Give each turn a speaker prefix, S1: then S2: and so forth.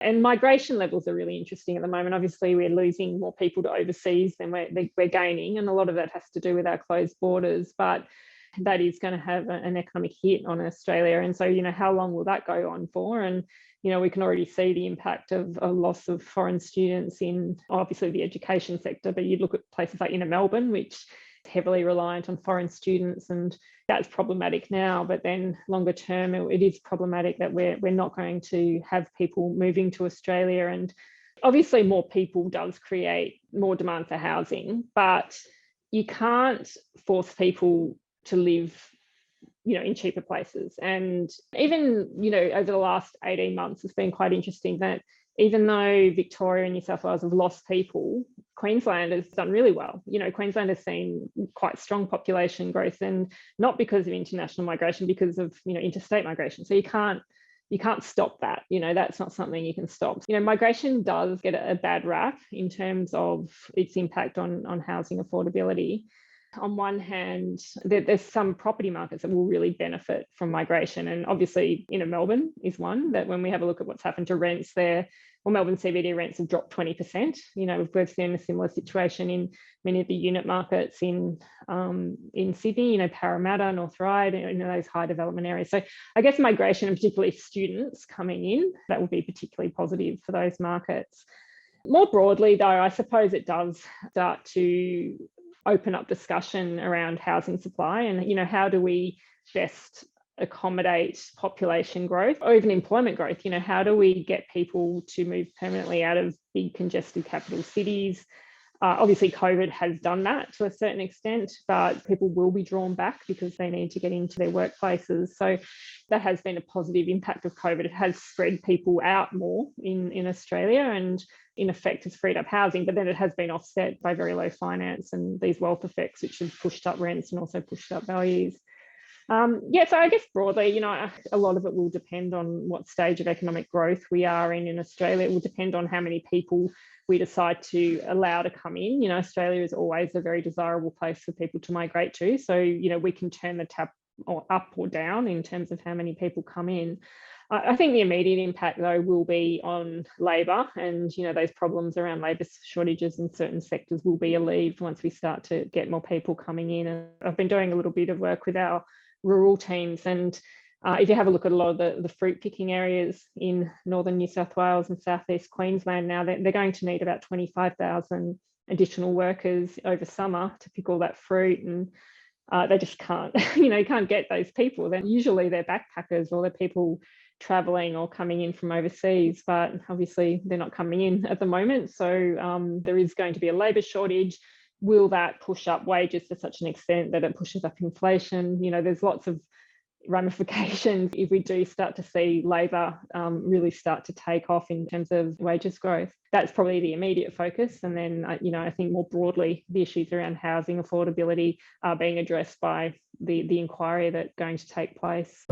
S1: And migration levels are really interesting at the moment. Obviously, we're losing more people to overseas than we're gaining, and a lot of that has to do with our closed borders, but that is going to have an economic hit on Australia. And so, how long will that go on for? And, we can already see the impact of a loss of foreign students in obviously the education sector, but you look at places like inner Melbourne, which is heavily reliant on foreign students, and that's problematic now. But then longer term, it is problematic that we're not going to have people moving to Australia. And obviously more people does create more demand for housing, but you can't force people to live in cheaper places. And even over the last 18 months, it's been quite interesting that even though Victoria and New South Wales have lost people, Queensland has done really well. Queensland has seen quite strong population growth, and not because of international migration, because of interstate migration. So you can't stop that. That's not something you can stop. Migration does get a bad rap in terms of its impact on housing affordability. On one hand, there's some property markets that will really benefit from migration. And obviously, Melbourne is one that when we have a look at what's happened to rents there, Melbourne CBD rents have dropped 20%. We've seen a similar situation in many of the unit markets in Sydney, Parramatta, North Ryde, those high development areas. So I guess migration, and particularly students coming in, that will be particularly positive for those markets. More broadly, though, I suppose it does start to open up discussion around housing supply and, how do we best accommodate population growth or even employment growth? How do we get people to move permanently out of big congested capital cities? Obviously, COVID has done that to a certain extent, but people will be drawn back because they need to get into their workplaces. So that has been a positive impact of COVID. It has spread people out more in Australia, and in effect has freed up housing, but then it has been offset by very low finance and these wealth effects, which have pushed up rents and also pushed up values. So I guess broadly, a lot of it will depend on what stage of economic growth we are in Australia. It will depend on how many people we decide to allow to come in. Australia is always a very desirable place for people to migrate to. So, we can turn the tap up or down in terms of how many people come in. I think the immediate impact, though, will be on labour, and those problems around labour shortages in certain sectors will be alleviated once we start to get more people coming in. And I've been doing a little bit of work with our rural teams, and if you have a look at a lot of the fruit picking areas in northern New South Wales and southeast Queensland now, they're going to need about 25,000 additional workers over summer to pick all that fruit, and they just can't, can't get those people. Then usually they're backpackers or they're people traveling or coming in from overseas, but obviously they're not coming in at the moment. So there is going to be a labour shortage. Will that push up wages to such an extent that it pushes up inflation? There's lots of ramifications if we do start to see labour really start to take off in terms of wages growth. That's probably the immediate focus. And then, I think more broadly, the issues around housing affordability are being addressed by the inquiry that's going to take place.